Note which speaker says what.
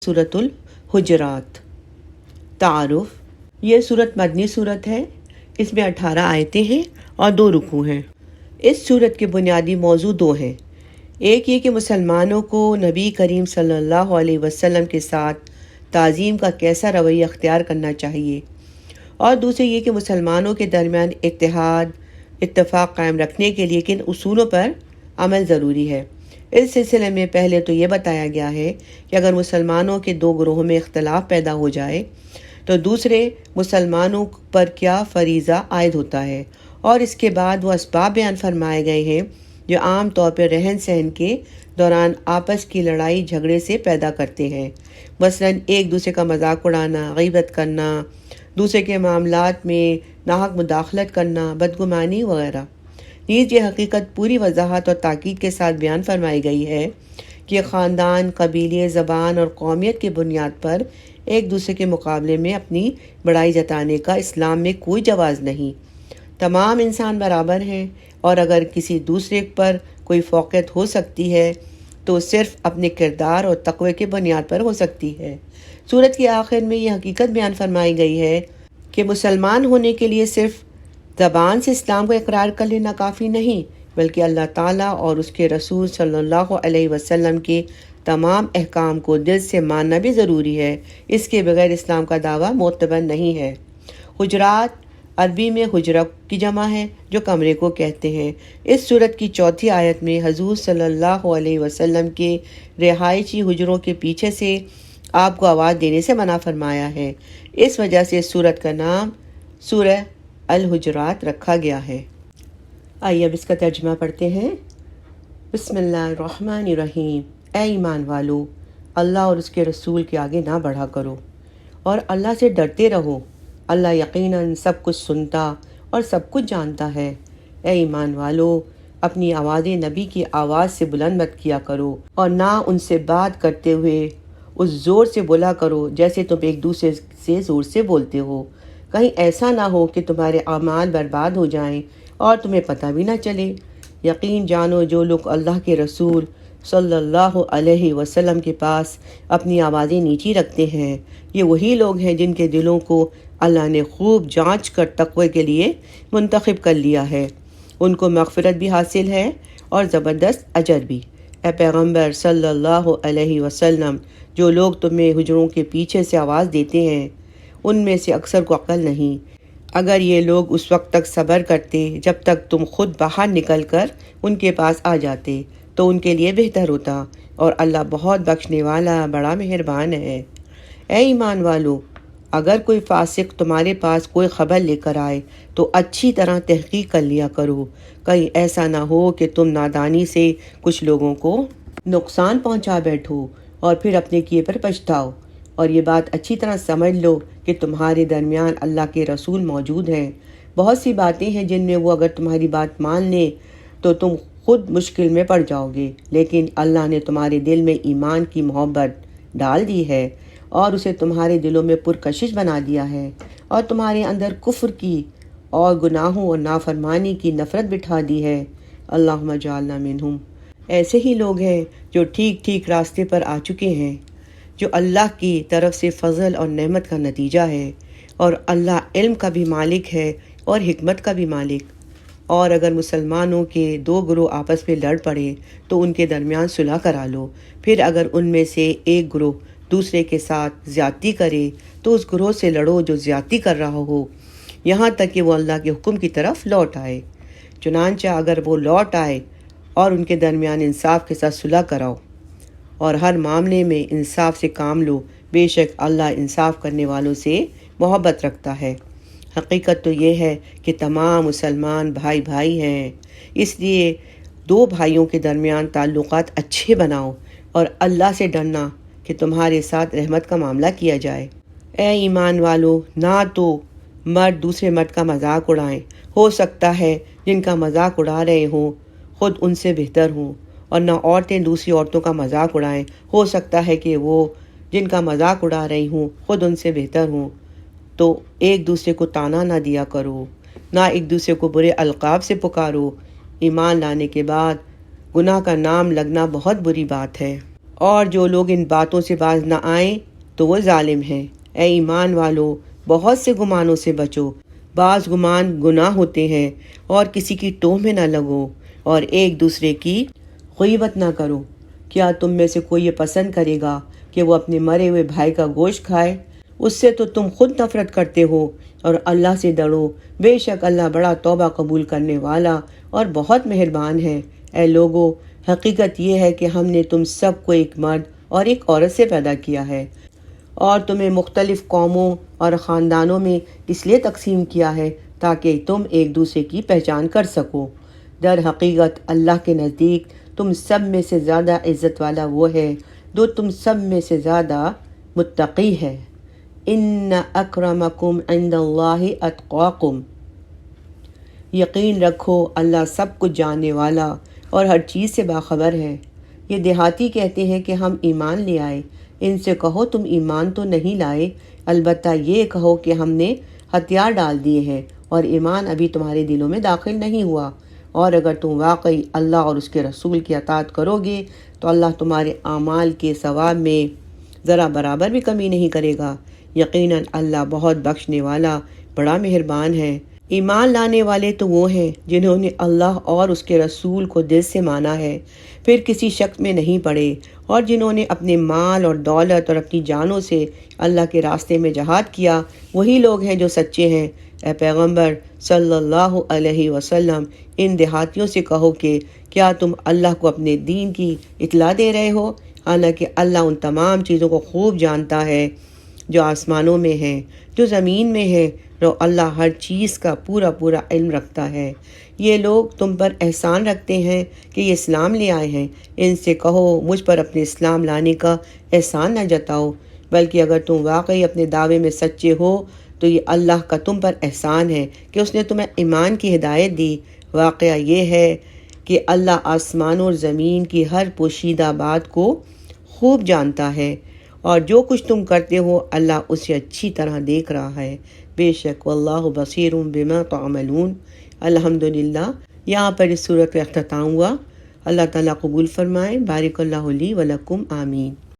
Speaker 1: سورۃ الحجرات۔ تعارف: یہ سورت مدنی سورت ہے۔ اس میں 18 آیتیں ہیں اور 2 رکوع ہیں۔ اس سورت کے بنیادی موضوع 2 ہیں۔ ایک یہ کہ مسلمانوں کو نبی کریم صلی اللہ علیہ وسلم کے ساتھ تعظیم کا کیسا رویہ اختیار کرنا چاہیے، اور دوسرے یہ کہ مسلمانوں کے درمیان اتفاق قائم رکھنے کے لیے کن اصولوں پر عمل ضروری ہے۔ اس سلسلے میں پہلے تو یہ بتایا گیا ہے کہ اگر مسلمانوں کے 2 گروہوں میں اختلاف پیدا ہو جائے تو دوسرے مسلمانوں پر کیا فریضہ عائد ہوتا ہے، اور اس کے بعد وہ اسباب بیان فرمائے گئے ہیں جو عام طور پر رہن سہن کے دوران آپس کی لڑائی جھگڑے سے پیدا کرتے ہیں، مثلا ایک دوسرے کا مذاق اڑانا، غیبت کرنا، دوسرے کے معاملات میں ناحق مداخلت کرنا، بدگمانی وغیرہ۔ نیز یہ حقیقت پوری وضاحت اور تاکید کے ساتھ بیان فرمائی گئی ہے کہ خاندان، قبیلے، زبان اور قومیت کی بنیاد پر ایک دوسرے کے مقابلے میں اپنی بڑائی جتانے کا اسلام میں کوئی جواز نہیں۔ تمام انسان برابر ہیں، اور اگر کسی دوسرے پر کوئی فوقیت ہو سکتی ہے تو صرف اپنے کردار اور تقوی کی بنیاد پر ہو سکتی ہے۔ سورت کے آخر میں یہ حقیقت بیان فرمائی گئی ہے کہ مسلمان ہونے کے لیے صرف زبان سے اسلام کو اقرار کر لینا کافی نہیں، بلکہ اللہ تعالیٰ اور اس کے رسول صلی اللہ علیہ وسلم کے تمام احکام کو دل سے ماننا بھی ضروری ہے۔ اس کے بغیر اسلام کا دعویٰ معتبر نہیں ہے۔ حجرات عربی میں حجرہ کی جمع ہے، جو کمرے کو کہتے ہیں۔ اس سورت کی 4تھی آیت میں حضور صلی اللہ علیہ وسلم کے رہائشی حجروں کے پیچھے سے آپ کو آواز دینے سے منع فرمایا ہے۔ اس وجہ سے اس سورت کا نام سورہ الحجرات رکھا گیا ہے۔ آئیے اب اس کا ترجمہ پڑھتے ہیں۔ بسم اللہ الرحمن الرحیم۔ اے ایمان والو، اللہ اور اس کے رسول کے آگے نہ بڑھا کرو، اور اللہ سے ڈرتے رہو۔ اللہ یقیناً سب کچھ سنتا اور سب کچھ جانتا ہے۔ اے ایمان والو، اپنی آوازیں نبی کی آواز سے بلند مت کیا کرو، اور نہ ان سے بات کرتے ہوئے اس زور سے بولا کرو جیسے تم ایک دوسرے سے زور سے بولتے ہو، کہیں ایسا نہ ہو کہ تمہارے اعمال برباد ہو جائیں اور تمہیں پتہ بھی نہ چلے۔ یقین جانو جو لوگ اللہ کے رسول صلی اللہ علیہ وسلم کے پاس اپنی آوازیں نیچی رکھتے ہیں، یہ وہی لوگ ہیں جن کے دلوں کو اللہ نے خوب جانچ کر تقوی کے لیے منتخب کر لیا ہے۔ ان کو مغفرت بھی حاصل ہے اور زبردست اجر بھی۔ اے پیغمبر صلی اللہ علیہ وسلم، جو لوگ تمہیں حجروں کے پیچھے سے آواز دیتے ہیں ان میں سے اکثر کو عقل نہیں۔ اگر یہ لوگ اس وقت تک صبر کرتے جب تک تم خود باہر نکل کر ان کے پاس آ جاتے تو ان کے لیے بہتر ہوتا، اور اللہ بہت بخشنے والا بڑا مہربان ہے۔ اے ایمان والو، اگر کوئی فاسق تمہارے پاس کوئی خبر لے کر آئے تو اچھی طرح تحقیق کر لیا کرو، کہیں ایسا نہ ہو کہ تم نادانی سے کچھ لوگوں کو نقصان پہنچا بیٹھو اور پھر اپنے کیے پر پچھتاؤ۔ اور یہ بات اچھی طرح سمجھ لو کہ تمہارے درمیان اللہ کے رسول موجود ہیں۔ بہت سی باتیں ہیں جن میں وہ اگر تمہاری بات مان لیں تو تم خود مشکل میں پڑ جاؤ گے، لیکن اللہ نے تمہارے دل میں ایمان کی محبت ڈال دی ہے اور اسے تمہارے دلوں میں پرکشش بنا دیا ہے، اور تمہارے اندر کفر کی اور گناہوں اور نافرمانی کی نفرت بٹھا دی ہے۔ اللہم اجعلنا منہم۔ ایسے ہی لوگ ہیں جو ٹھیک راستے پر آ چکے ہیں، جو اللہ کی طرف سے فضل اور نعمت کا نتیجہ ہے، اور اللہ علم کا بھی مالک ہے اور حکمت کا بھی مالک۔ اور اگر مسلمانوں کے 2 گروہ آپس میں لڑ پڑے تو ان کے درمیان صلح کرا لو، پھر اگر ان میں سے ایک گروہ دوسرے کے ساتھ زیادتی کرے تو اس گروہ سے لڑو جو زیادتی کر رہا ہو، یہاں تک کہ وہ اللہ کے حکم کی طرف لوٹ آئے۔ چنانچہ اگر وہ لوٹ آئے اور ان کے درمیان انصاف کے ساتھ صلح کراؤ، اور ہر معاملے میں انصاف سے کام لو، بے شک اللہ انصاف کرنے والوں سے محبت رکھتا ہے۔ حقیقت تو یہ ہے کہ تمام مسلمان بھائی ہیں، اس لیے 2 بھائیوں کے درمیان تعلقات اچھے بناؤ، اور اللہ سے ڈرنا کہ تمہارے ساتھ رحمت کا معاملہ کیا جائے۔ اے ایمان والو، نہ تو مرد دوسرے مرد کا مذاق اڑائیں، ہو سکتا ہے جن کا مذاق اڑا رہے ہوں خود ان سے بہتر ہوں، اور نہ عورتیں دوسری عورتوں کا مذاق اڑائیں، ہو سکتا ہے کہ وہ جن کا مذاق اڑا رہی ہوں خود ان سے بہتر ہوں۔ تو ایک دوسرے کو طعنہ نہ دیا کرو، نہ ایک دوسرے کو برے القاب سے پکارو۔ ایمان لانے کے بعد گناہ کا نام لگنا بہت بری بات ہے۔ اور جو لوگ ان باتوں سے باز نہ آئیں تو وہ ظالم ہیں۔ اے ایمان والو، بہت سے گمانوں سے بچو، بعض گمان گناہ ہوتے ہیں، اور کسی کی ٹوہ میں نہ لگو، اور ایک دوسرے کی غیبت نہ کرو۔ کیا تم میں سے کوئی یہ پسند کرے گا کہ وہ اپنے مرے ہوئے بھائی کا گوشت کھائے؟ اس سے تو تم خود نفرت کرتے ہو، اور اللہ سے ڈرو، بے شک اللہ بڑا توبہ قبول کرنے والا اور بہت مہربان ہے۔ اے لوگو، حقیقت یہ ہے کہ ہم نے تم سب کو ایک مرد اور ایک عورت سے پیدا کیا ہے، اور تمہیں مختلف قوموں اور خاندانوں میں اس لیے تقسیم کیا ہے تاکہ تم ایک دوسرے کی پہچان کر سکو۔ در حقیقت اللہ کے نزدیک تم سب میں سے زیادہ عزت والا وہ ہے جو تم سب میں سے زیادہ متقی ہے۔ ان اکرمکم عند اللہ اتقاکم، یقین رکھو اللہ سب کچھ جاننے والا اور ہر چیز سے باخبر ہے۔ یہ دیہاتی کہتے ہیں کہ ہم ایمان لے آئے۔ ان سے کہو تم ایمان تو نہیں لائے، البتہ یہ کہو کہ ہم نے ہتھیار ڈال دیے ہیں اور ایمان ابھی تمہارے دلوں میں داخل نہیں ہوا۔ اور اگر تم واقعی اللہ اور اس کے رسول کی اطاعت کرو گے تو اللہ تمہارے اعمال کے ثواب میں ذرا برابر بھی کمی نہیں کرے گا۔ یقیناً اللہ بہت بخشنے والا، بڑا مہربان ہے۔ ایمان لانے والے تو وہ ہیں جنہوں نے اللہ اور اس کے رسول کو دل سے مانا ہے، پھر کسی شک میں نہیں پڑے، اور جنہوں نے اپنے مال اور دولت اور اپنی جانوں سے اللہ کے راستے میں جہاد کیا، وہی لوگ ہیں جو سچے ہیں۔ اے پیغمبر صلی اللہ علیہ وسلم، ان دیہاتیوں سے کہو کہ کیا تم اللہ کو اپنے دین کی اطلاع دے رہے ہو، حالانکہ اللہ ان تمام چیزوں کو خوب جانتا ہے جو آسمانوں میں ہیں، جو زمین میں ہے، اور اللہ ہر چیز کا پورا علم رکھتا ہے۔ یہ لوگ تم پر احسان رکھتے ہیں کہ یہ اسلام لے آئے ہیں، ان سے کہو مجھ پر اپنے اسلام لانے کا احسان نہ جتاؤ، بلکہ اگر تم واقعی اپنے دعوے میں سچے ہو تو یہ اللہ کا تم پر احسان ہے کہ اس نے تمہیں ایمان کی ہدایت دی۔ واقعہ یہ ہے کہ اللہ آسمانوں اور زمین کی ہر پوشیدہ بات کو خوب جانتا ہے، اور جو کچھ تم کرتے ہو اللہ اسے اچھی طرح دیکھ رہا ہے۔ بے شک واللہ بصیر بما تعملون۔ الحمدللہ، یہاں پر اس سورت کا اختتام ہوا۔ اللہ تعالیٰ قبول فرمائے۔ بارک اللہ لی ولکم، آمین۔